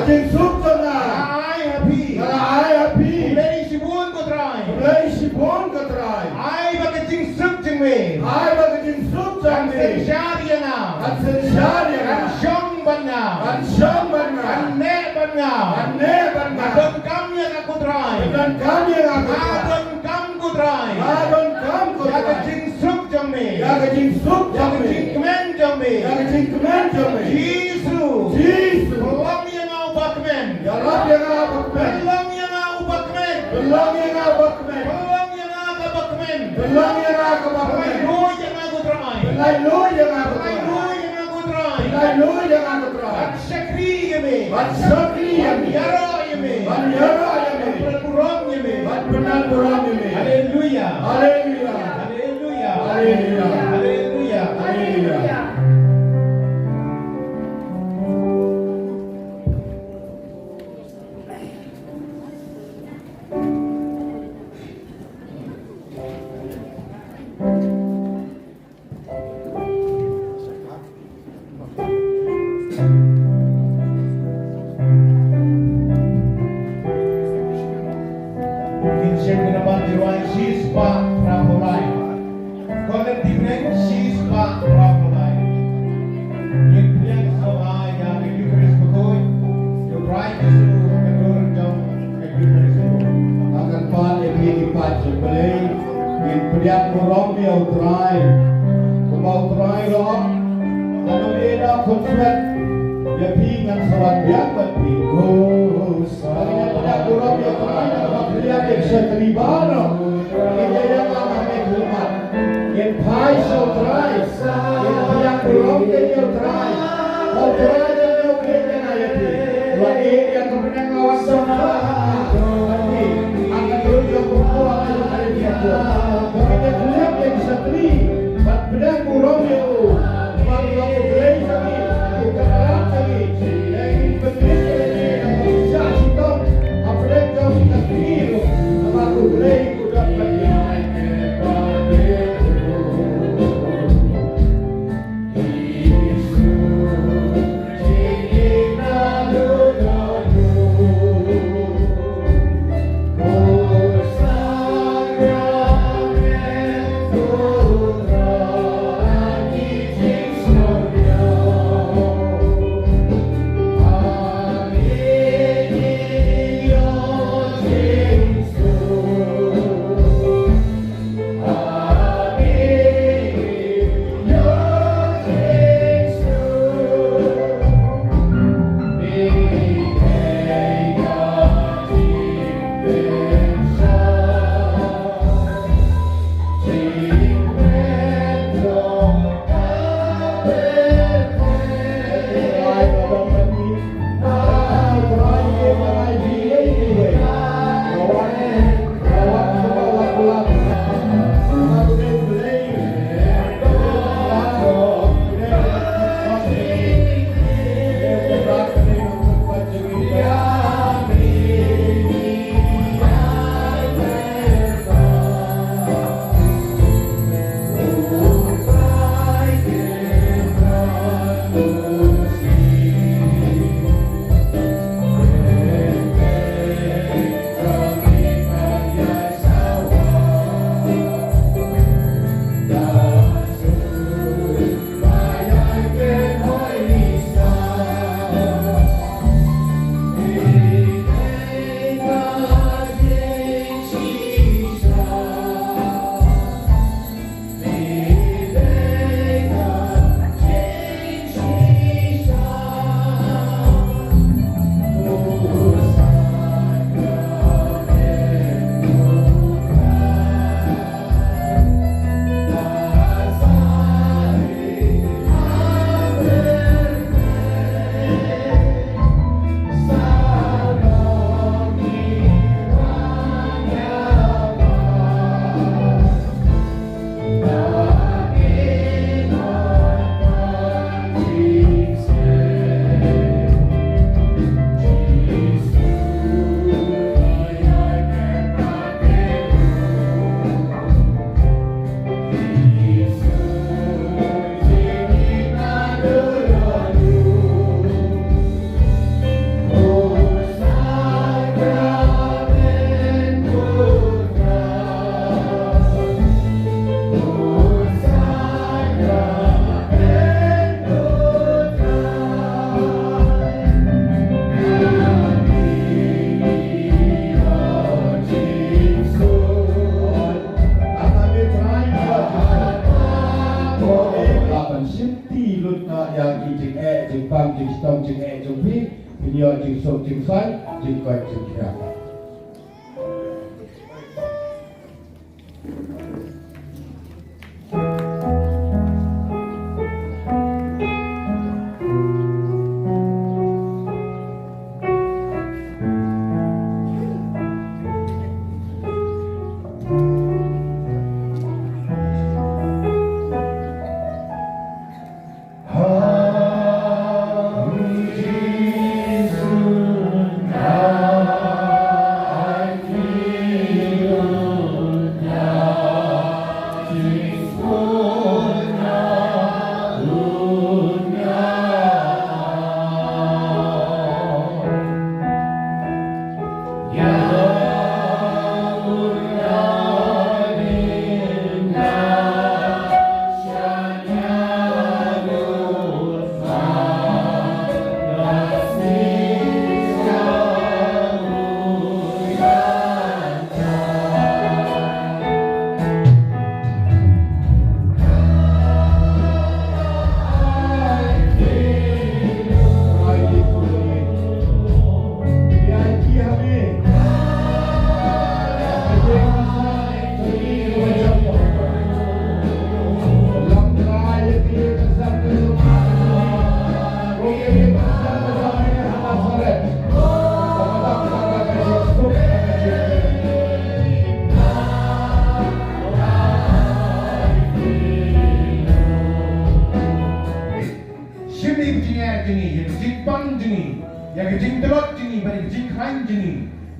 Kajing suk tengah. Ai happy. Ai happy. Lady Shibun ko try. Lei sipon katrai. Ai baka jing suk jing me. Ai ba kajing suk Kan tengah. sensyari na. Kan sensyari Kan na. syong ban na. Kan syam ban na. Kan ne ban na. Kan ne ban na. Adon kam yang aku try. Dan kami yang aku try. Adon kam ko try. Adon kam ko Ya try. kajing suk jing me. Ya kajing suk Ya jang kajing me. kemen jing me. Ya kajing kemen jang me. Jesus. Jesus. Belong yang au bakmen. Ya Rab yang aku kemen. Belong yang au bakmen. Belong yang aku kemen. Belong yang au bakmen. Belong yang aku Belai kemen. lu yang aku try. Belai lu yang aku Belai try. lu yang aku try. Belai lu yang aku try. Ban syakri ya me. Ban syakri ya me. Ban yaro ya me. Ban yaro ya me. Ban puram ya me. Ban benar buram ini. Haleluya. Haleluya. Haleluya. Haleluya. Haleluya. Haleluya. Kinship ko naman diwan sispa rapolay. Kolen tignen sispa rapolay. Yung pilihan sa ay ang Eucharist ko koy. Yung right is to kadurang jong Eucharist ko. Akan pan ini pacu belai. In priak murom dia utrai. Kebau utrai roh. Kalau eda konfet. Dia pingan salat biak berpi. Kalau priak murom dia utrai. Kalau priak eksa teribano. Ini yang akan mekumat. In pai so utrai. In priak murom dia utrai. Utrai dia utrai dia ayati. Lagi yang kemudian lawan sama. Akan terus berkuah dari dia. Kemudian beliau yang satri, bedang burung itu, maklum beli kami, bukan alat kami. Yang penting kita bisa hidup, apa yang jauh kita pilih, maklum beli udah pergi. chung pi pinyo jing so jing san jing koi jing kya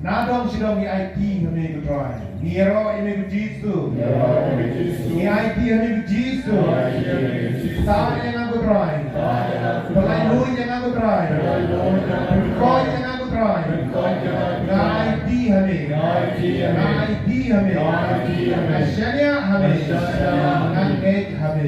Nadong sidong ni IT kami ko try. Niro imi ko Jisu. Ni IT kami ko Jisu. Sa yang aku try. Pelai lui yang aku try. Koi yang aku try. Na IT kami. Na IT kami. Na syania kami. Na net kami.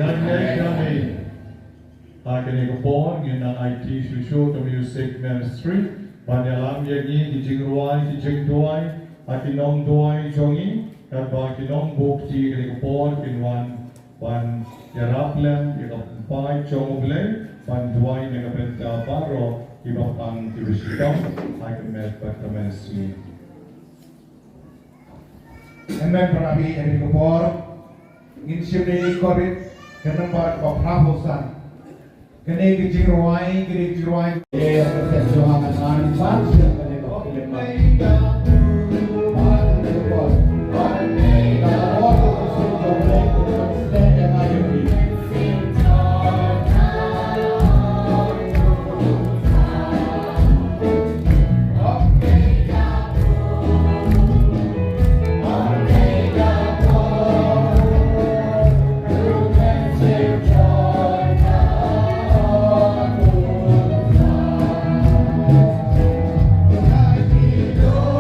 Akan ikut in ang IT Shusho to Music Ministry. Panalam yagi kijing ruai kijing duai akinong duai jongi kaba kinong bukti ikut kinwan pan yaraplen ikapay jongoble pan duai nagapenta paro ibang tibisitong akan merpat ministry. Amen parabi yang dikepor ingin sini korit kenempat paprahosan kene kijing ruai perjuangan anfan siapa yang kau Lord.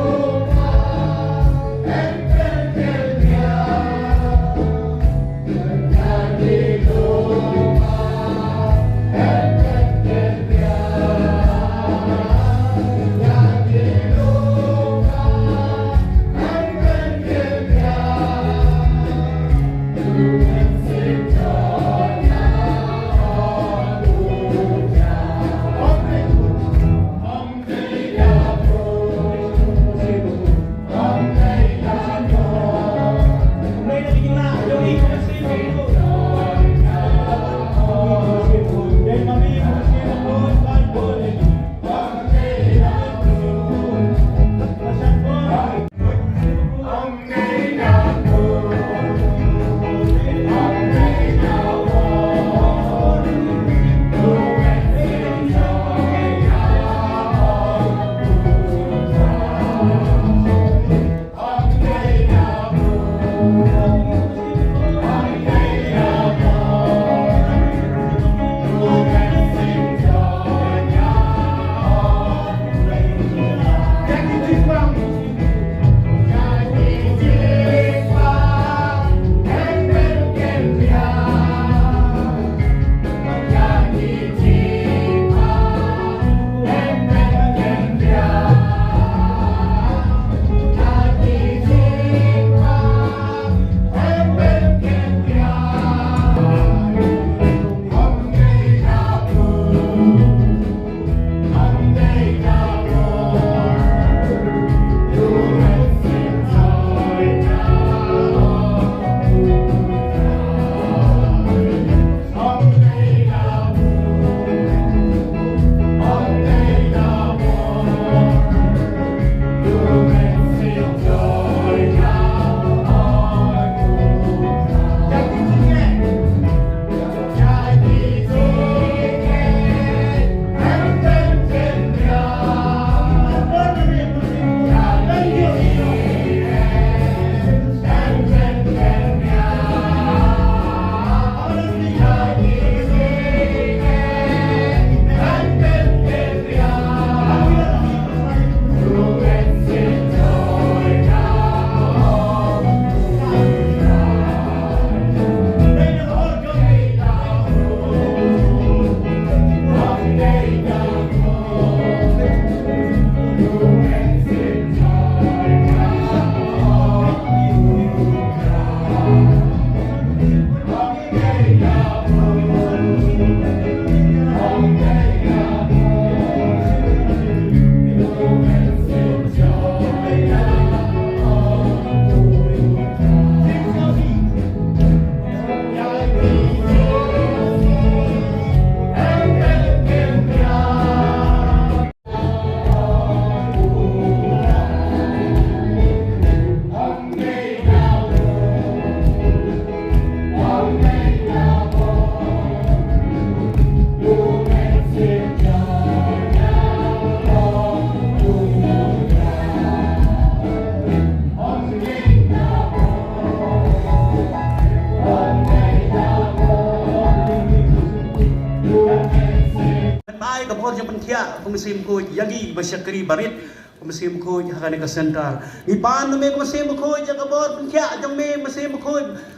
kumasim ko yagi basyakri barit kumasim ko hakane ka sentar ni pan me kumasim ko jaga bor kya jong me kumasim ko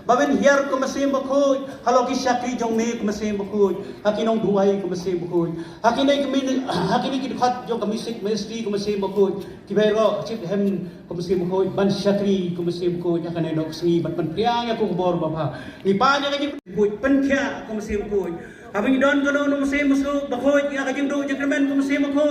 baben hiar kumasim ko haloki syakri jong me kumasim ko hakinong duai kumasim ko hakine kami hakine kidkhat jong kamisik mesti kumasim ko kibero chip hem kumasim ko ban syakri kumasim ko hakane nok sngi ban priang aku bor bapa ni pan jaga pen kya kumasim ko habing don kono kumasim musu bakhoy hakajing do jengremen kumasim ko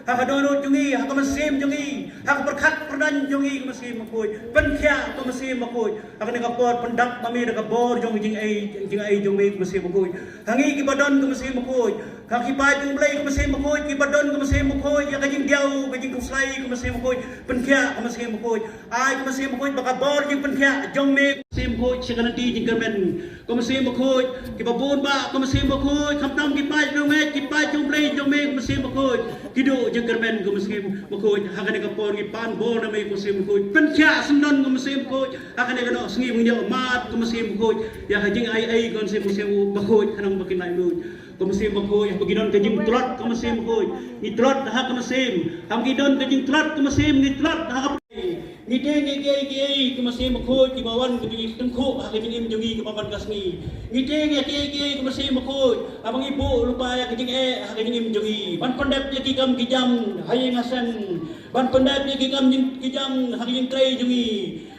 Hakadono jungi, hakamasim jungi, hakaperkat perdan jungi kumasim makoy, penkhya kumasim makoy, hakanagapor pendak mami nagabor jong jing ay jungi kumasim makoy, hangi kibadon kumasim makoy, kakipay jong blay kumasim makoy, kibadon kumasim makoy, yakajing diaw, kajing kuslay kumasim makoy, penkhya kumasim makoy, ay kumasim makoy, bakabor jing penkhya jong me kumasim makoy, sikanati jing kermen kumasim makoy, kibabon ba kumasim makoy, kamtam kipay jong me, kipay jong blay jong me kumasim makoy, kido jengkermen kumasim makoy hakane kapor gi pan bol na may kumasim makoy pencha sundon kumasim makoy hakane kano sngi mungya mat kumasim makoy ya hajing ai kumasim makoy kanang bakinay mood kumasim makoy paginon kajing trot kumasim makoy ni trot ha kumasim hamgidon kajing trot kumasim ni trot ha ni ge kumasim makoy kibawan kajing tengko hakajing im jogi kibawan kasni ni ge kumasim makoy abang ibu lupa ya kajing hakajing im jogi ban pandap ya kikam kijam hayeng hasan ban pandap ya kikam kijam hakajing tray jogi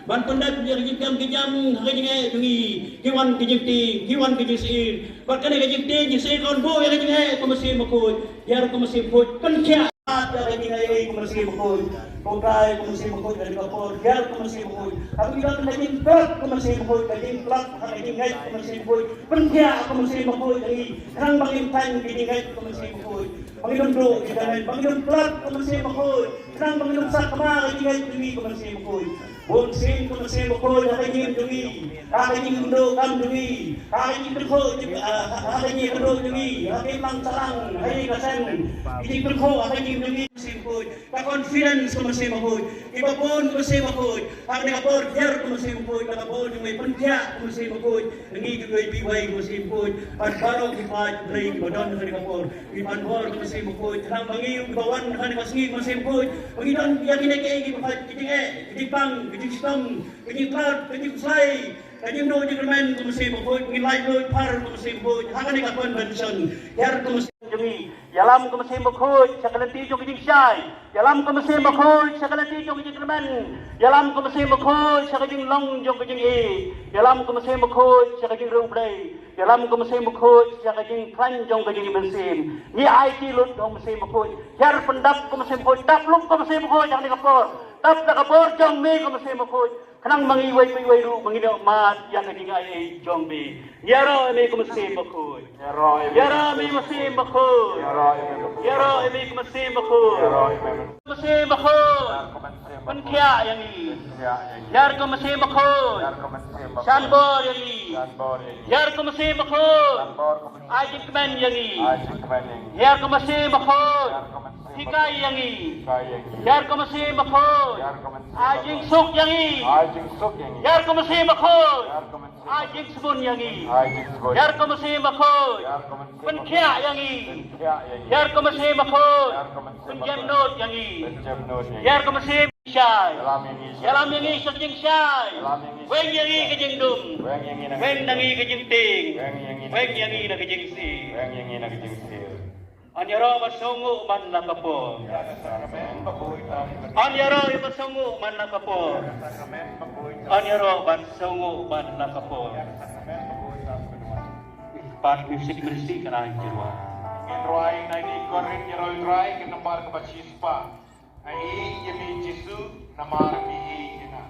ban pandap ya kikam kijam hakajing jogi kiwan kajing ting kiwan kajing sir ban kane kajing ting sir kon bo ya kajing kumasim makoy yar kumasim makoy penkya ya kajing kumasim makoy Pokrai kumasim makoy dari kapor, yar kumasim makoy. Aku bilang kajing trot kumasim makoy, kajing plak kajing ngai kumasim makoy. Penkhya kumasim makoy dari kerang bangin tan kajing ngai kumasim makoy. Bangin bro jangan bangin plak kumasim makoy. Kerang bangin sak kama kajing ngai demi kumasim makoy. Bon sin kumasim makoy kajing demi. Kajing ndo kam demi. Kajing berko kajing ndo demi. Kajing mang sarang hai kasan. Kajing berko kajing demi kumasim makoy. Confidence kumasim makoy, ibabon kumasim makoy, ang nakapor yar kumasim makoy, nakapor yung may pandya kumasim makoy, nangigigay biway kumasim makoy, at barok ipad bray ibadon na nakapor, ipanhor kumasim makoy, tanang bangiyong ibawan na nakasngi kumasim makoy, Panginoon yakin ay kaigipad, kiting pang, kiting stong, kiting cloud, kiting slay, kanyang no di kermen kumasim makoy, pangilay loy par kumasim makoy, hakan ay kapon benson, yar kumasim makoy, yalam kumasim makoy, sa kalanti yung kiting siyay, yalam kumasim makoy, sa kalanti yung kiting kermen, yalam kumasim makoy, sa kiting long yung kiting yalam kumasim makoy, sa kiting rublay, yalam kumasim makoy, sa kiting kran yung kiting bensin, ni ay kilot yung kumasim makoy, yar pendap kumasim makoy, taplong kumasim makoy, yang nakapor, tap nakapor yung may kumasim makoy, kanang mangiway-piway ru mangino mat yang naging ay jongbi yaro may kumasim makoy yaro may kumasim makoy yaro may kumasim makoy kumasim makoy penkhya yang i yar kumasim makoy sanbor yang i yar kumasim makoy ajik men yang i yar kumasim makoy Hikai yang i, yar kumasim makoy, ajing suk yang i, yar kumasim makoy, ajing sebun yang i, yar kumasim makoy, penkhya yang i, yar kumasim makoy, penjam not yang i, yar kumasim syai, yalam yang i sakjing syai, weng yang i kajing dum, weng yang i kajing ting, weng yang i na kajing si. Anyaro masungu man nakapo. Anyaro masungu man nakapo. Anyaro masungu man nakapo. Part music bersih kana jirwa. Roy na di korin ni Roy kenamar ke Bacispa. Ai yemi Jesu namar ki ina.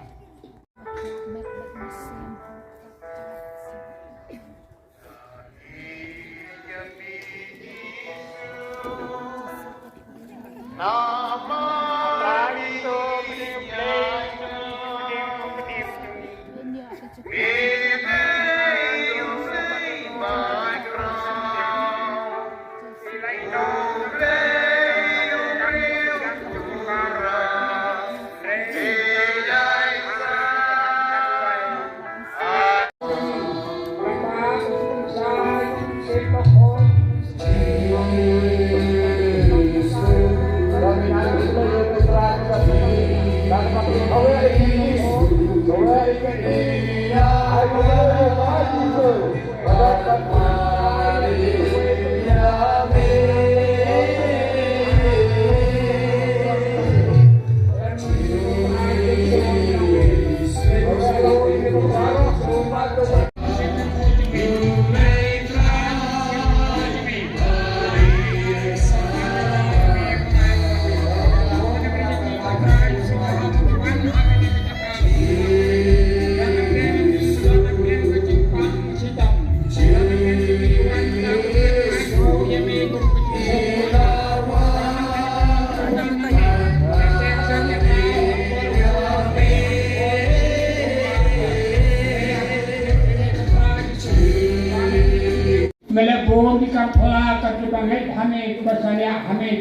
Say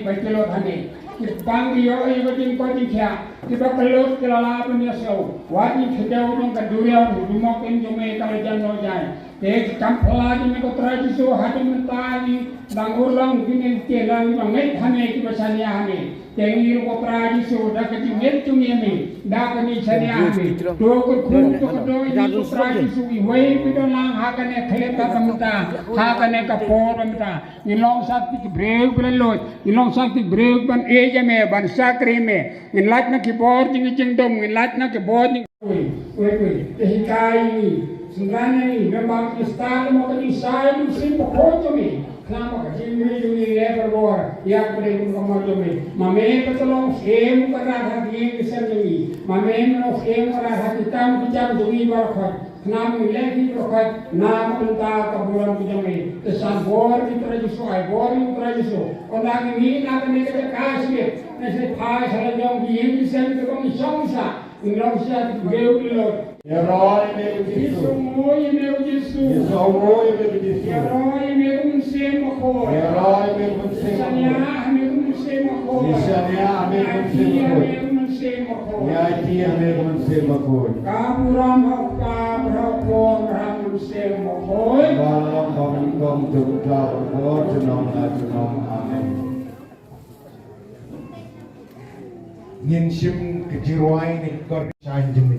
kelot hane pang yo ay batin ko din kya kita kelot kelala punya so wajib sedau dong keduria rumok in jume kalajan no jai te kampala di ko traji so hati mentari bang ulang ginin telang bangai hane ki basania hane tengi ko traji so da ke jinget tumi da ke ni sania hane to ko khum to ko do ni ko traji so i wei pidon lang hakane khelet ka tamta hakane ka poromta ni long sakti break belot ni long sakti break ban eja me ban sakri me ni lat na ki bor jing jing dom ni lat na ki bor ni we hikai sebenarnya ni memang istana mau ke saya tu simple kotor ni kelama ke sini ni lebar bor ya boleh kamu ni mame petolong sem kerana hati kesan ni mame no sem kerana hati tam kijam dungi berkat kenapa lagi berkat nama entah kebulan kijam ni kesan bor kita rajusu ay bor kita rajusu orang ini nak ni kita kasih nasi pay salah jom di kesan kita kami sangsa ingin saya beul Herói meu Isso Jesus. moi meu Jesus. Isso é o oi meu Jesus. Herói meu sema ko. Herói meu Sanya Senhor. meu sema ko. Isanya meu Senhor. Meu sema ko. E aí meu Senhor. Kaburam ko ram sema ko. Malam kami kom jumpa junong amen. Nhìn sim kejiruai ni kor chain jemi.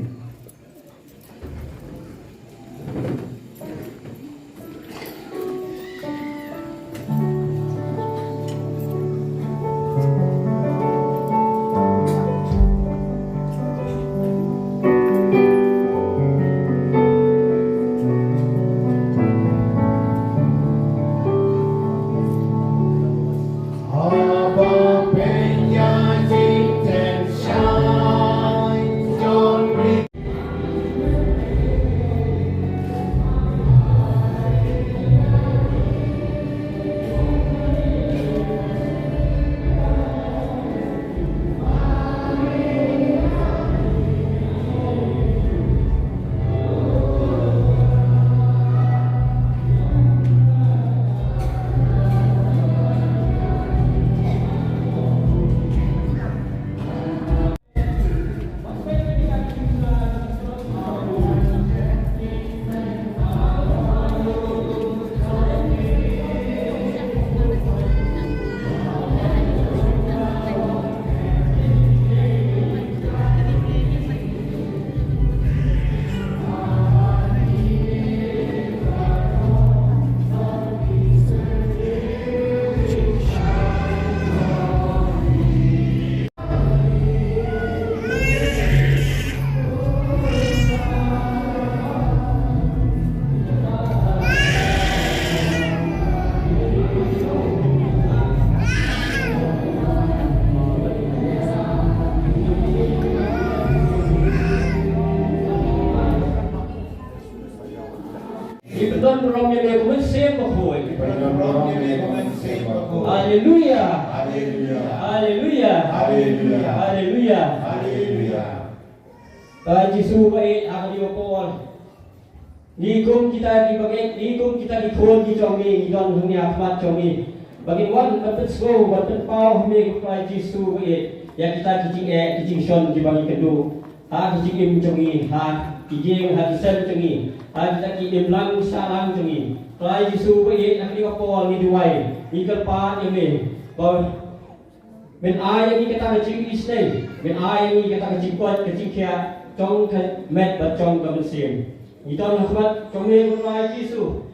Don Rong yang dia kumensim bakoi. Haleluya. Haleluya. Haleluya. Jisu baik akan diopol. Nikum kita dibagi, nikum kita dikon di jomi, don dunia akmat jomi. Bagi wan dapat slow, dapat pau mi kupai Jisu baik. Yang kita kijing shon dibagi kedu. Ha kijing jomi, ha kijing ha kisah jomi. Kita kirim lang salang jungi. Kelai Jisu baik nak diopol ni duai. Ikal pa ini. Kau men ai yang kita kecing istai. Men ai yang kita kecing kuat kecing kia. Trong met bat trong kemensim. Itu nak trong ni kelai Jisu.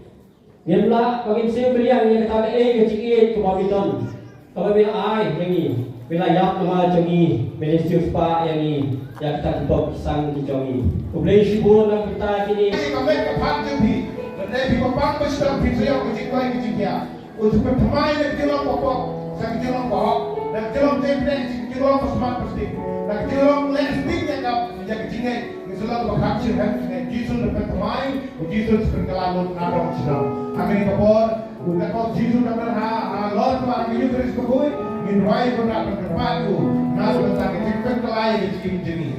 Nyemla kemensim beliang yang kita kecing kebabiton. Kalau men ai yang ni. Wilayah nama jungi. Ministry spa yang ni. Yang kita kubur sang di jungi. Kublai syubur nak kita kini. Kami kepak jepi, dan lepas kepak besar pisau kecil kecil. Untuk pemain yang jelang pokok, saya jelang pokok, dan jelang template, jelang pesmat pasti, dan jelang lesbik yang kau menjadi kecilnya. Misalnya kepak jepi, Jisu dapat pemain, Jisu seperti lalu nabrak sedang. Kami kepak, udah kau Jisu dapat Lord Tuhan Yesus Kristus kebui, minwai benar berkepat tu, nalu tentang kecil kelai kecil jenis.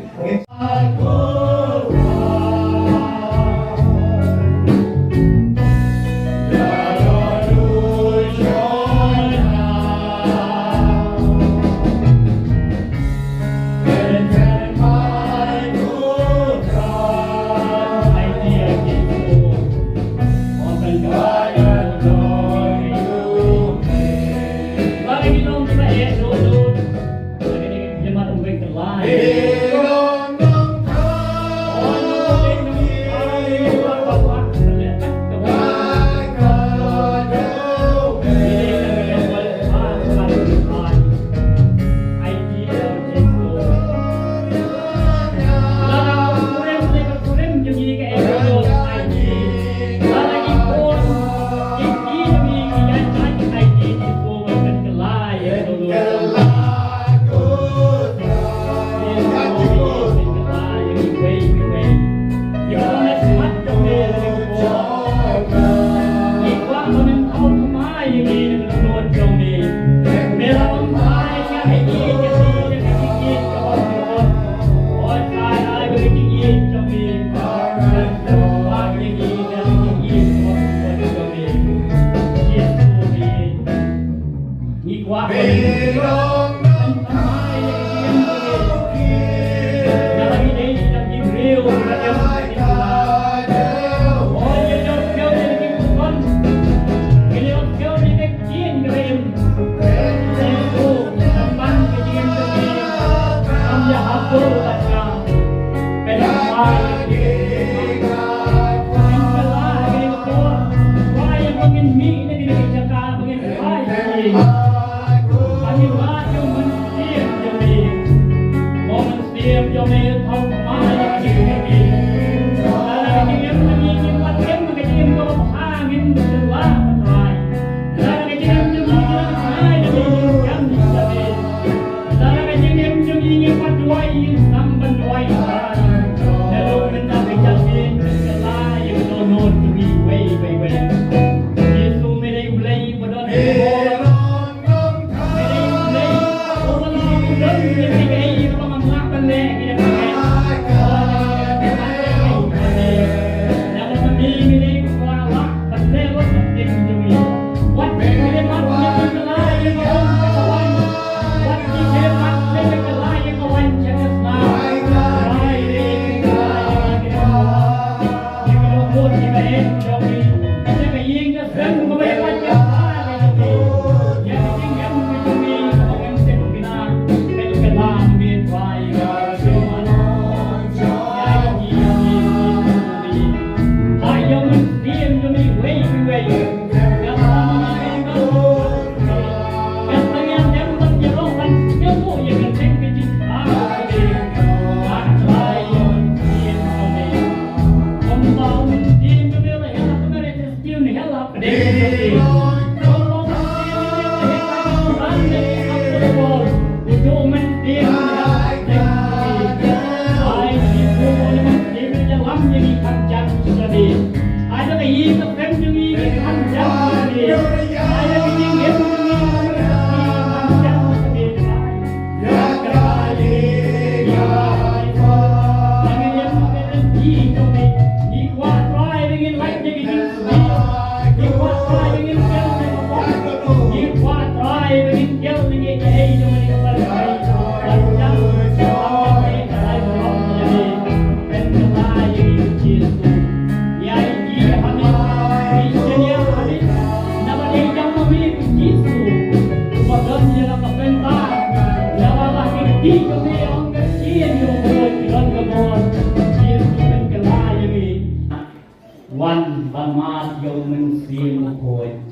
One Bamat Yoman Sim Point.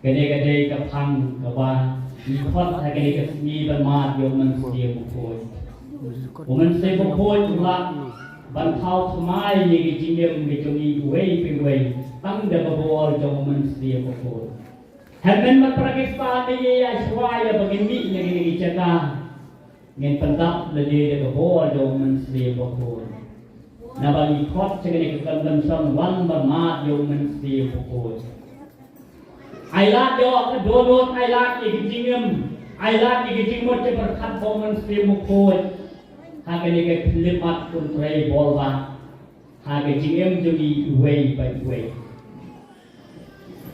Gade Kapang Gaba, Nikot Hagade Ni Bamat Yoman Sim Point. Woman Sim Point Lak, Ban Pao Mai Yigim, Gitumi, Way, Tang the Babor Yoman Sim Point. Heaven Matrakistani, I swire Bagini, Yagini, Ngen Pandap, the day the Babor Yoman Sim Point. Nabali kot cekali kekan sang wan bermat yomen si pukul. Ailat yo kedonot ailat ikijingem ailat ikijingmot ceberkat bomen si pukul. Hagani ke klimat pun tray bolwa. Hagijingem jadi way by way.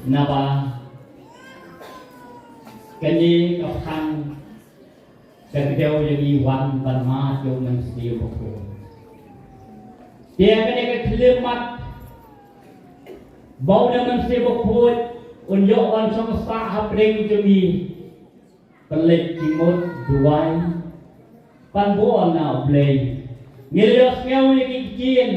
Naba kani kapang kedeu jadi wan bermat yomen si pukul. Dia kena kelimat bau dengan sebab pun unjuk orang semesta hapring jemi pelik timut duai panbuan na play ngelios ngau ni kikin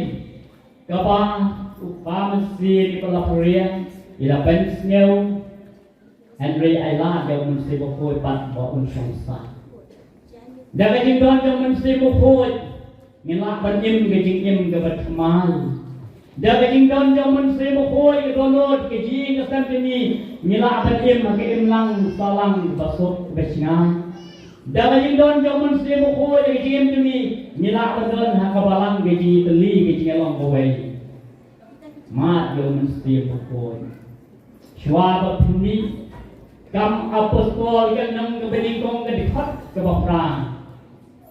kapa upamasi di pelapuria ila pens ngau Henry Ayla dia sebab pun pan bau semesta dah kejingdon dia sebab pun Ngelak banim kejing kebat kemal. Dah kejing don jaman sebo koi ke donot kejing kesan ini ngelak banim ke lang salang basut besingan. Dah kejing don jaman sebo koi kejing ini ngelak badon hakabalang kejing teli kejing long koi. Mat jaman sebo koi. Shwab puni kam apostol yang nang kebeningkong ke dekat ke bawah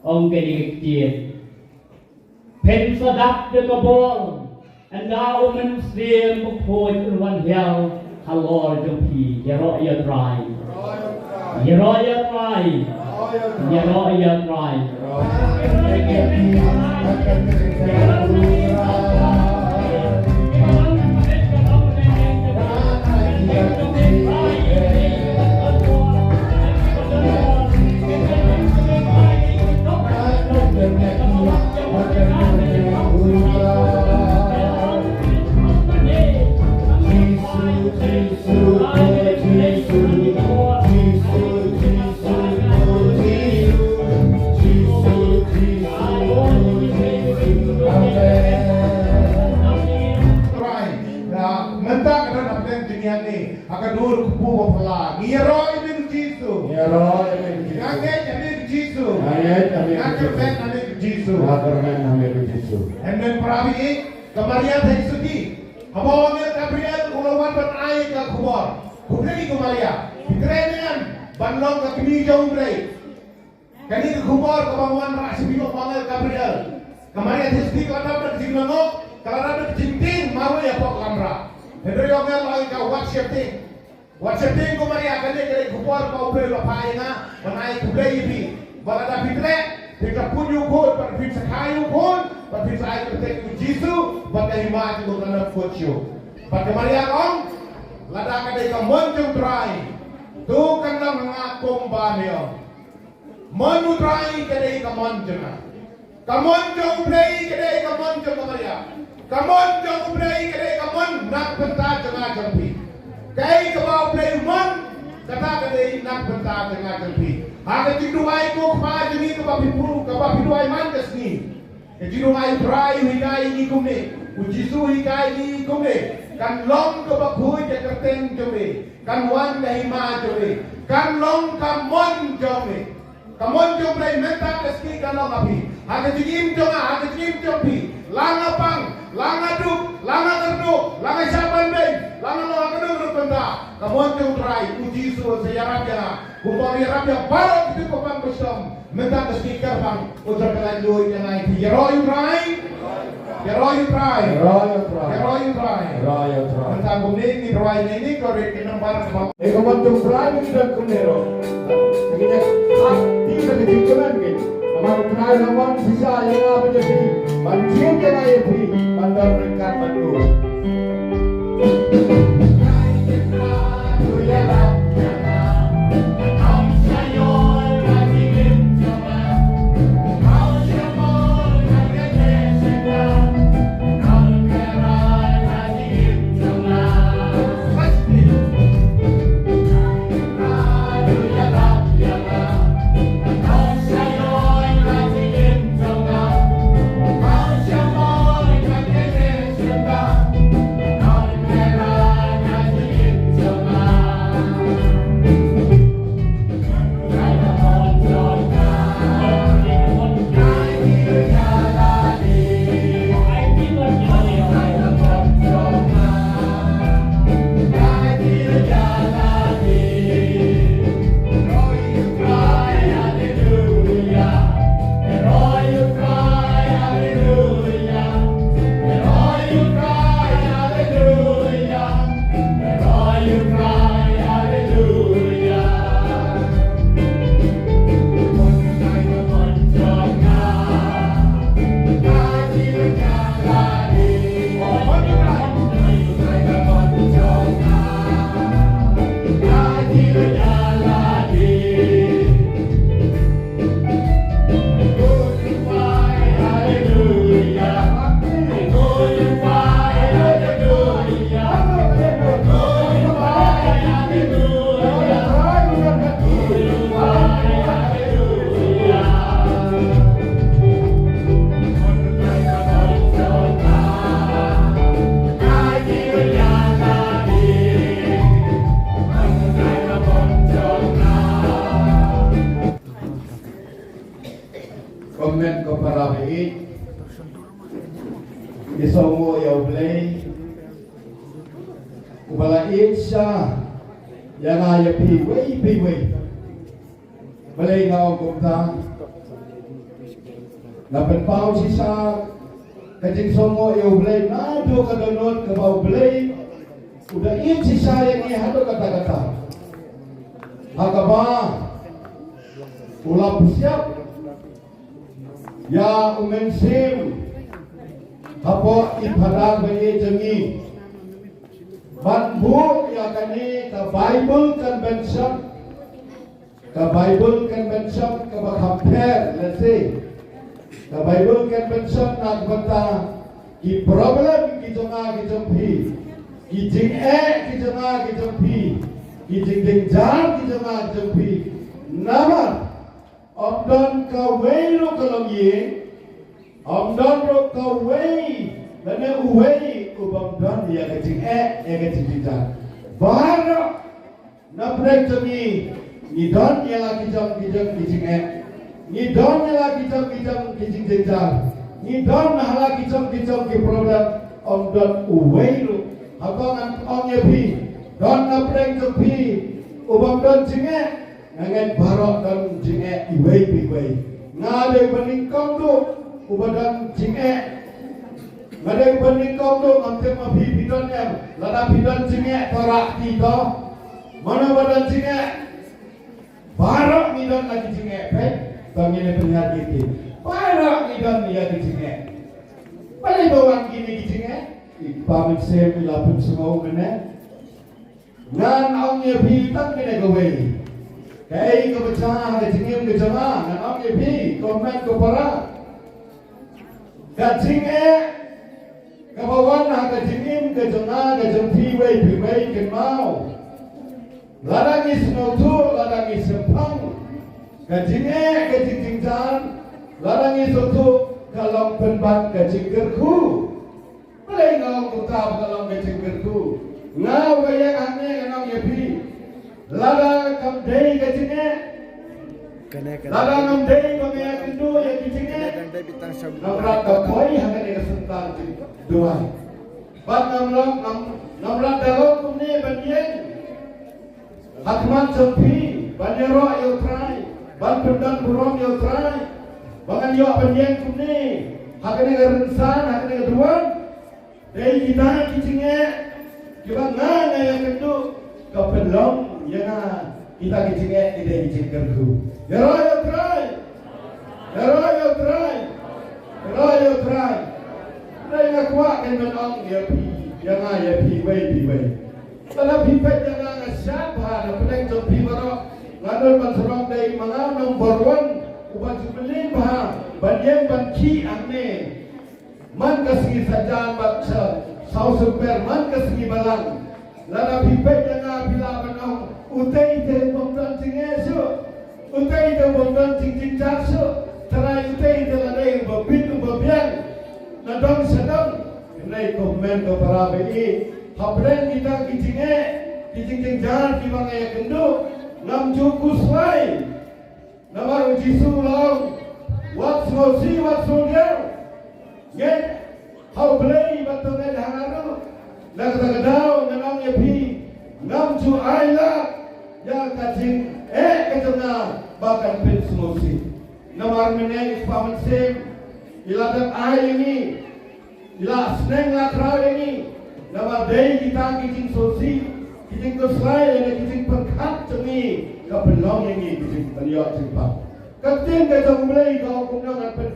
Ong kejing Pen sadap de kabol, anda umen siem bukhoy unwan hiao halor jompi yero ya dry, yero ya dry, yero ya dry. kerben ane Jisu. Rakarmen name Yesu. And then prabi kemaria thai suki. Habawangel Gabriel ulawan ban ai ka khubor. Khubri kemaria. Pitrenian banlong ka kini jong brei. Kani ka khubor ka bangwan ra sibi Habawangel Gabriel. Kemaria thai suki kadap dak jinglangok, kadap dak jinting maru ya pok lamra. Pedro yongel ai ka WhatsApp ting. WhatsApp ting kemaria kani kare khubor ka ubre lo pai na ban ai kublei bi. Balada fitre kita punyu pun, pada bisa kayu pun, pada bisa air ketek Jisu, pada iman itu kena kucu. Pada Maria kong, lada kadai kemuncung trai, tu kena mengakum banyo. Menu trai kadai kemuncung, kemuncung play kadai kemuncung Maria, kemuncung play kadai kemun nak bentar tengah jampi, kai kebau play mon. Kata kadai nak bentar tengah jampi. Haka jiduai ko pa jini ko papipuru ka papiduai mandas ni. Jiduai prai hikai ni kumne. Ujisu hikai ni kumne. Kan long ko bakuy ja kerteng jome. Kan wan ka hima jome. Kan long ka mon jome. Kamon jome menta keski kan long api. Haka jigim jonga, haka jigim jompi. Langa pang, langa duk, langa terdu, langa saban dei, langa lo akadu benda. Kamon jom try ujisu sayarap jana. Kumpari rap yang baru itu kopang besom. Menta keskiker bang. Ujar kalian dulu yang lain. Yeroyu try. Yeroyu try. Royal try. Yeroyu try. Royal try. Menta kumning ni try ini korek kenang barang sebab. Kemuncung try kita kumero. Kita tidak dikitakan kan. Nama try nama sisa yang apa jadi. Bancing yang ayat ini. Bandar rekan bandu. Komen ko para biit. Isomo yaw blay. Kubalain siya. Yang ayah piway. Balay nga ang kumta. Napenpaw si sa kajing somo yaw blay. Nado kadunod kabaw blay. Udain si sa yang ihado kata-kata. Hakaba. Ulam siap. Ya umensim hapo ipadang bayi jengi banbu ya kani ka Bible Convention ka compare let's say ka Bible Convention nagbanta ki problem ki jonga ki jompi ki jing ki jonga ki jompi ki jing ding jar ki jonga ki jompi nama Omdon ka way lo kalong ye, omdon ro ka way, lana uway ubamdon ya kecing ya kecing tidak. Bahara na break jami ni don ya la kijang kicing Ni don lagi jam kijing jejal. Ni don lagi jam ki problem om don uwei lu. Habangan om ye pi. Don na preng ke pi. Ubam don jinge. Ngangen barok don jinge iwei pi wei. Ngade beningkong tu. Ubam don jinge. Ngade beningkong tu amte ma pi don em. Lada pi don jinge torak ti to. Mana badan jinge. Barok ni don lagi jinge pe. Kami ni penyiar kita. Para idan dia kecingnya. Pada bawang gini kecingnya. Pamit saya melapun semua mana. Ngan awnya pitang kena gawe. Kaya kebecah kecingnya kecama. Ngan awnya pi komen kepara. Kecingnya. Kabawan kecingnya kecama kecampi wei kenmau. Ladangi senotu ladangi sepang. Kajingnya kajing jingjan, larangi soto kalau penbat kajing gerku, mulai ngau kutap kalau kajing gerku, ngau bayang aneh ngau yepi, lara kamdei kajingnya, lara kamdei kamaya kendu ya kajingnya, namrak kapoi hangat yang sentar dua, bat namrak dalok kumne banyen, hatman jampi, banyero yotrai. Bantu dan burung yang terai, bahkan yo penyen kumni, hakene gerensan, hakene geduan, dari kita kicingnya, kita ngana yang kendu, kapelong yang kita kicingnya tidak kicing kerku. Yaro yo terai, dari ngakuak kan menang ya pi, ya pi wei. Kalau pi pet yang ngasap, ada peneng jampi baru. Ngadol banserong dari mga number 1 ubat jubilin bah banyan banki anne man kasih sajan baksa sau super man kasih balang lada pipet yang bila banong utai te bongdan cingesu utai te bongdan cing jaksu terai utai te ladai babit babian nadong sedang nai komen ko para bei habren kita kicinge kicing jar di mangai kendu nam jukus lai namar jisu long wat sosi wat sodial gen hau belai batone hangaru nagdagdaw nanam yepi nam ju aila ya kajing kajana bakan pin sosi namar meneng paman sem iladan ai ini ila sneng lakrau ini namar dei kita kijing sosi kijing koslai dan kijing perkat cemi kapelong ini kijing taliok cimpak katin kajang mulai kau kumnang apen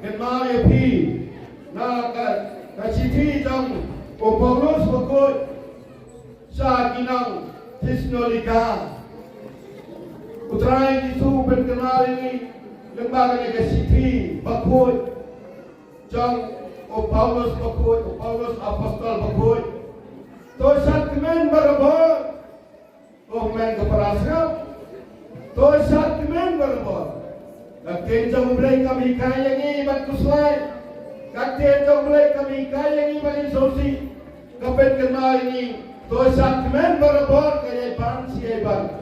kenal ya pi na kasiti jang Paulus bakut sa kinang Tesalonika utrai itu berkenal ini lembaga ni kasiti bakut jang Paulus bakut Paulus apostol bakut Tosat kemen berabot, men keperasnya. Tosat kemen berabot. Kakek jauh mulai kami kaya ni bantu selai. Kakek jauh mulai kami kaya ni bagi sosi. Kapet kenal ini. Tosat kemen berabot kaya ban siai ban.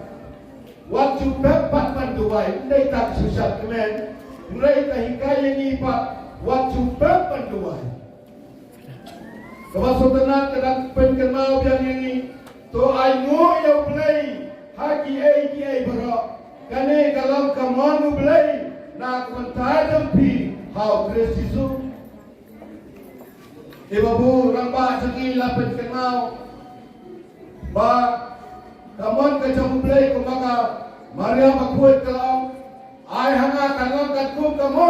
Waktu pepat bantuai, mulai tak susah kemen. Mulai kahikaya ni pak. Waktu pepat bantuai. Kawasan tenang kedap penkenal yang ini to ayo yang play haki ai berok kane kalau kamu play nak mentai jampi how Kristisu ibu ramba jangi la penkenal ba kamu ke jamu play kumaka Maria makuat kalau ai hanga kalau katku kamu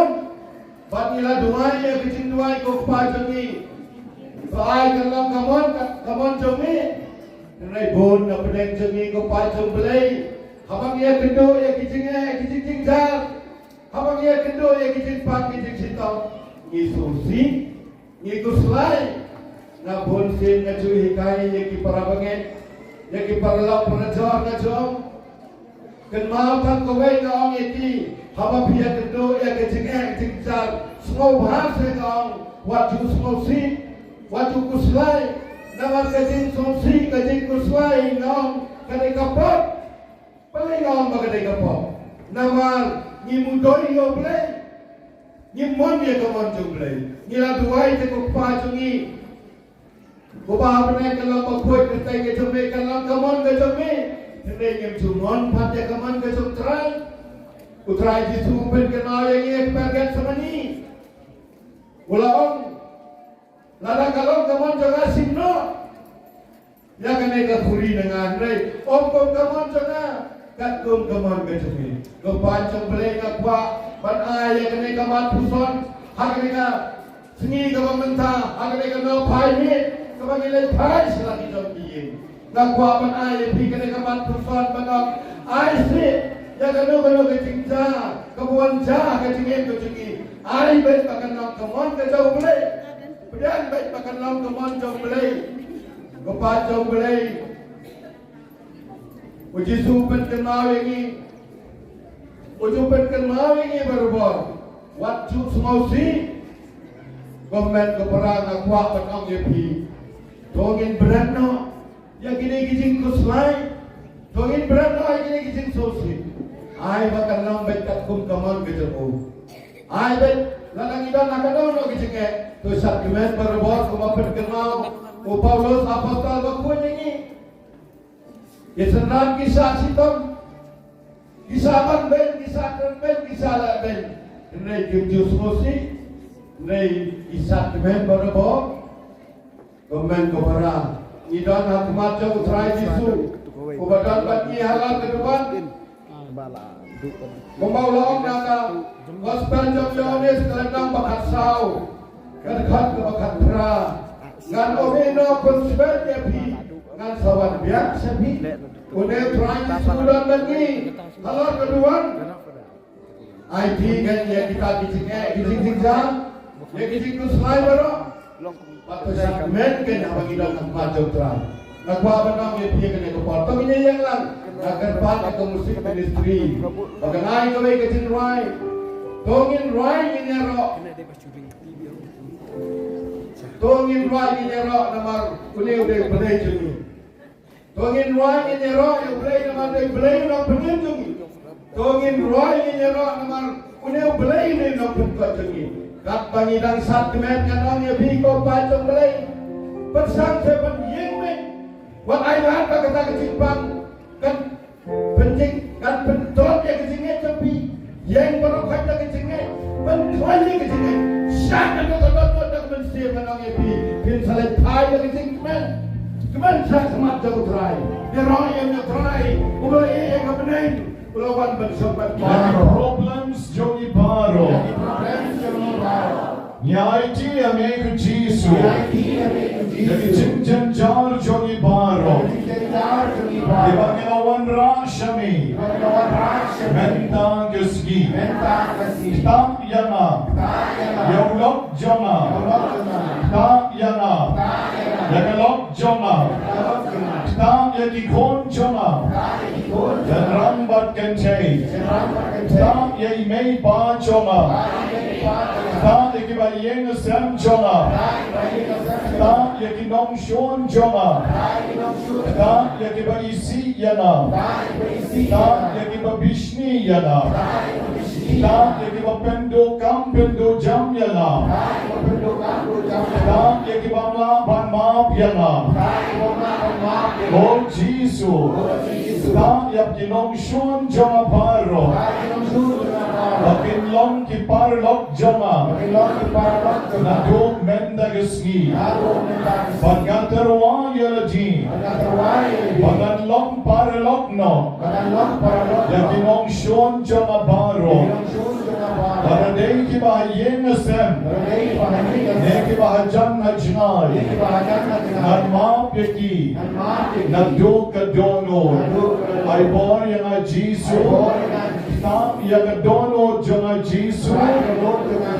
batila duai ya kecing duai ko pajangi Baai kalau kamu jami, nai bon na pedeng jami ko pacung belai, habang ia kendo ia kicing jar, habang ia kendo ia kicing pak kicing sitong, ni susi, ni kuslai, na bon sin na cui hikai ia ki parabangen, ia ki paralap penajor na jom, ken mau tak kowe na ong iti, habang ia kendo ia kicing jar, semua bahasa kong, wajib semua si. Wajib kuslai, nawar kajing sonsi, kajing kuslai, ngong kadai kapot, paling ngong kadai kapot. Nawar ni mudoi yo boleh. Ni mon dia kawan jom boleh. Ni la duai te ko pa jungi. Ko ba bene kalau ko khoi ke tai ke jome kalau kawan ke jome. Tende ngem jumon pat ya kawan ke jom trai. Utrai di sumpen ke na yang ek bagian semani. Ulaong lada kalau kawan jaga simno. Ya kene ka puri dengan rei. Om kom kawan jaga kat kom kawan ke jome. Ko pa jom boleh ka kwa ban ai ya kene ka mat puson. Ha kene ka sengi ka mentah. Ha kene ka no pai ni. Ka bagi le pai selagi jom piye. Ka kwa ban ai pi kene ka mat puson ban ai si. Ya kanu ke cingja, kebuan jah ke cingin ke cingi. Ai baik makan nom kemon ke jauh boleh. Kemudian baik makan nom kemon jauh boleh. Kepat jauh boleh. Uji supen kenal ini. Uji supen kenal ini berubah. Waktu semua si. Komen keperang akuak petang yepi. Tongin berano. Ya gini gijing kuslai. Tongin berano ya gini gijing sosi. Ai bakal lambat kat kum kaman ke jauh. Ai bet ladang idan nakadon no gijinge. Tu sakmen berbor kuma penkenal. O Paulus apostol bakun ini. Yesenan kisah sitom. Kisah ban ben, kisah ben, kisah la ben. Nei kim jus mosi. Nei isakmen berbor. Komen kopara. Idan hakmat jauh trai jisu. Kubadan bagi halal ke depan. Membawa naga gospel jom yonis kelendang bakat sau kerkat ke bakat pra ngan omino konspen yepi ngan sawan biasa bi une try sudah lagi kalau kedua IT kan ya kita gijing jam ya gijing ku slide baru waktu segmen kan abang kita tempat jauh try nak buat benang yepi kan ke potong ini yang lang akan pakai ke musik ministry. Bagaimana kau ke cing rai? Tongin rai ini ro. Tongin rai ini ro nama kuliah udah beli jungi. Tongin rai ini ro yang beli nama udah beli nak beli jungi. Tongin rai ini ro nama kuliah beli ini nak buka jungi. Kat pangidang satmen kan orang yang biko pacung beli. Pesang sepen yengmen. Wat ayat kata kecimpang. Kan penting kan bentuk yang kecingnya tapi yang baru kata kecingnya bentuknya kecingnya siapa yang kata mesti menangnya bin selesai yang kecingnya kemudian saya semat jauh terai dia orang yang terai ulah yang kebenaran ulawan bersobat problems jogi baro nyai ti ame ku jisu jadi cingjan jar jogi baro Ibang ilawan rashami Mentang gesgi Tak yana Yaulok jona Tak yana Yagalok jona Tak yakikon jona Dan rambat kencay Tak yaimay pa jona Tak yakibayeng sem jona Tak yakinong shon jona Tak yakiba isi yana Tak yakiba bishni yana Tak yakiba pendo jam yana Tak yakiba mlaban maap yana Oh Jesus Tak yakinong shon jama paro Bakinlong kiparlok jama Nadog mendagasgi Pagkatarwa yalaji Paganlong paralok no Yakinong shon jama paro Paradei ki bahayen asem Neki bahajan hajnal Nanmaap yaki Nadog kadono Ay bor yang jisu Tam yang dono janga jisu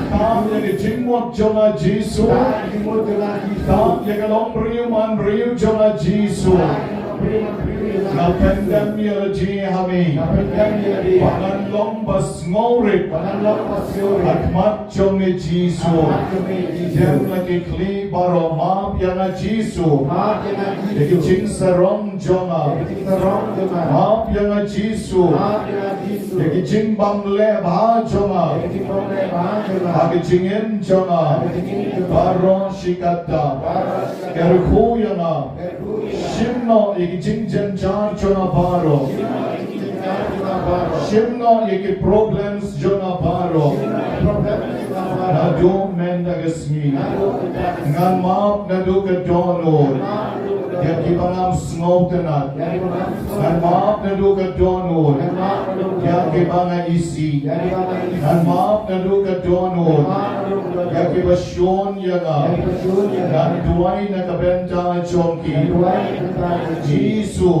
Tam yang jingmot janga jisu Tam yang lombriu manriu janga jisu Napendam yaraji hami. Pangan long bas ngorik. Atmat jonge Jisu. Jam lagi kli baro maaf yang Jisu. Lagi jing sarong jonga. Maaf yang Jisu. Lagi jing bangle bah jonga. Lagi jingin jonga. Baro shikata. Kerku yana. Shimno lagi jing jen jar jonga baro. Shimno yeki problems jona baro. Nadu mendagasmi. Ngan maap nadu kadonod. Yaki banam snowtenat. Ngan maap nadu kadonod. Yaki banga isi. Ngan maap nadu kadonod. Yaki basyon yana. Ngan duay nakabenta chonki. Jisu.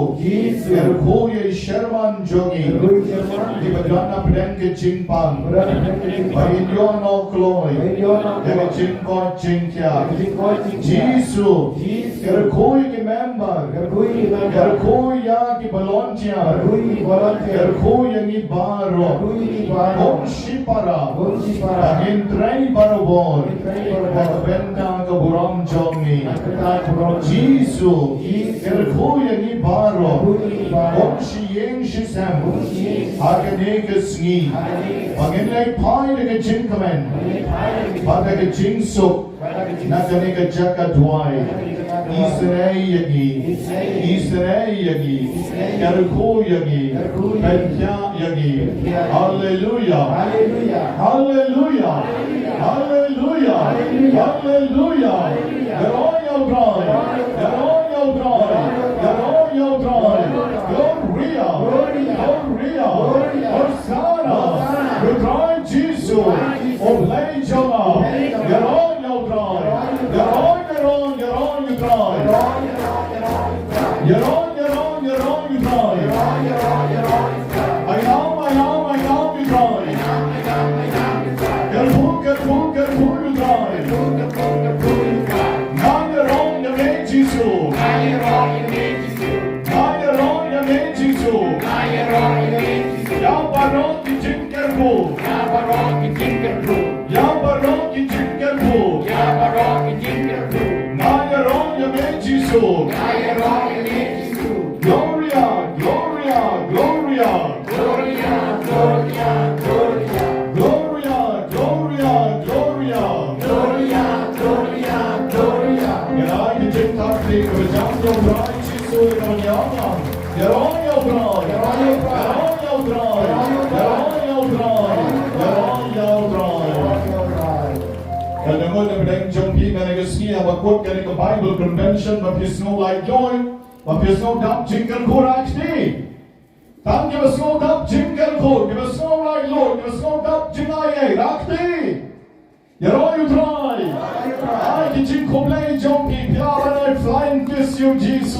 Erkuye Sherman jongi. Di badana pren ke jingpang. Bayin yon no kloy. Yaki jingkot jingkya. Jisu. Erkuye ke member. Erkuye ya ki volunteer. Erkuye ni baro. Om shipara. Agin tray barobor. Nakabenta ka buram jongi. Jisu. Erkuye ni baro. Om shiyeng shisam. Hakane sni. Panginlay pai de jinkamen. Pada ke jingsuk. Nakane ka jaka dwai. Israel yagi. Israel yagi. Erko yagi. Penkya yagi. Hallelujah. Hallelujah. Hallelujah. Hallelujah. Garoyo dry. Garoyo dry. Garoyo dry. Gloria. Gloria. Hosanna. Dry Jesus. Oblay Jonah. Garoyo dry. Garoyo dry. Yaron you dry. I am you dry. Gerhur you dry. Now you're on the way, Jesus. Now you're on the way, Jesus. Yang barong ki jinkerku. Yang barong ki jinkerku. Now you're on the way, Jesus. Gloria, Gloria, Gloria. Gloria, Gloria, Gloria. Gloria, Gloria, Gloria. Gloria, Gloria, Gloria. Jag är inte tacklig för jag som drar i Jesus från hjärnan. Jag drar. And the mother bring John P. and I see how a quote getting a Bible convention, but there's no like joy, but there's no doubt jingle code actually. Tam give us no doubt jingle code, give us no like Lord, give us no doubt jingle actually. You're all you try. I can jingle play John P. Piara flying kiss you Jesus.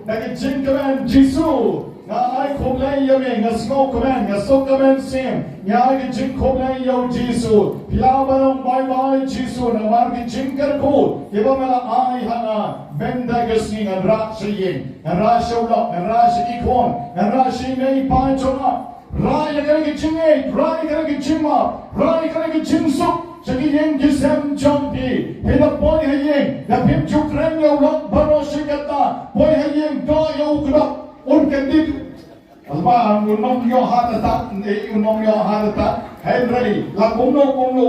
I can jingle and Jesus. I complain yummy, a smoke command, a soak command same. I can complain yo Jesus. Pilaban by Jesus, and a market jinker cool. Give them I hana, Bendagasing and Rashi, and Rasha, and Rashi Ikon, and Rashi may pine chona. Ryan can get chingate, Ryan can get chimma, Ryan can get chimsup. Chagiyeng gisem chompi, hila boy hayeng, the pim chukren yo lot baro shikata, boy hayeng do yo grab. Unkendit, alba unom yo hatata, unom yo hatata. Henry, la kumno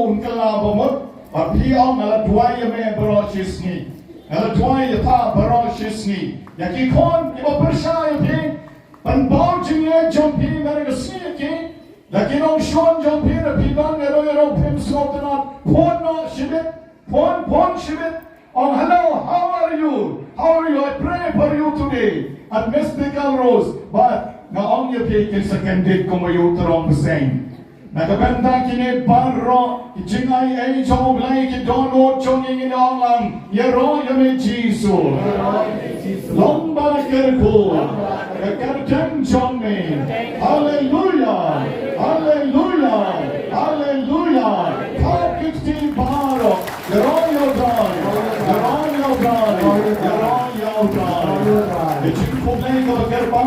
unkala bomot, but pion ala tuaya me baroshisni, ala tuaya ta baroshisni. Yakikon, iba persha yaki, pan bao jinye jompi meragasi yaki. Lakinong shon jompi na pidan yero pim sotanat, pon no shibit, pon shibit. Oh, hello, how are you? How are you? I pray for you today. At Mystical Rose, but naong yung pikin sa candid kung mayo tarong paseng. Nakabenta kini barro, ichingay ay choglay ki dono chonging inaong lang, yero yame Jesus. Lomba kerko, kertem chongme. Hallelujah, hallelujah, hallelujah. Kapit ti baro, yero yodai, yero yodai, yero yodai. The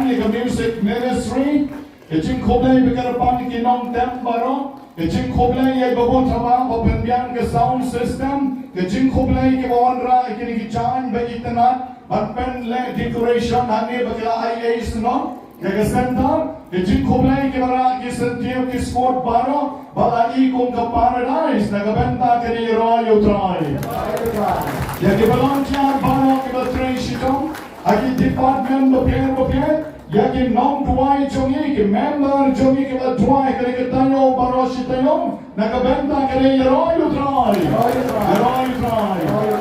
ni ke music ministry. Ejing koblai bekarapan ki nong tem baro. Ejing koblai ye babo thama pembian ke sound system. Ejing koblai ke bawanra ikini ki chan be itna batpen le decoration hane bakla IAs no. Ke center ejing koblai ke bara ki sentio ki sport baro. Balai kong ke paradise nagabenta ke ni royal drive. Jadi belum cian baro ke bertrain shitong. Agi department bepian. Yaki nong tuai jongi ke member jongi ke tuai kare ke tanyo baro shitayong nakabenta kare royal drive. Royal drive.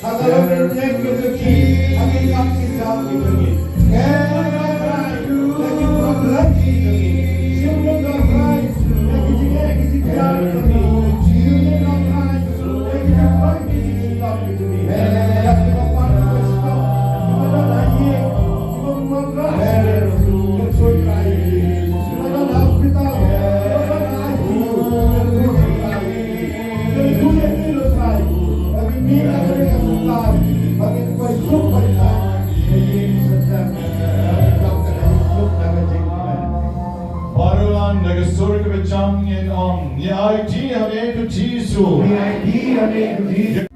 Hagalan berniat rezeki, hakikat kita rezeki. Lagi problem rezeki. Siapa yang lain? Lagi kita rezeki. Siapa yang lain? Lagi apa kita rezeki. Lagi apa kita? Mana lagi? Siapa mengajar? Bersuai lagi. Mana hospital? Mana lagi? Bersuai lagi. Bersuai lagi. Bagi mina mereka sultan, bagi kuai sup mereka, jadi sedang dokter sup dapat jengkel. Barulan daga surga bejang in om. Ni IT hane tu Jesu. Hallelujah. Hallelujah.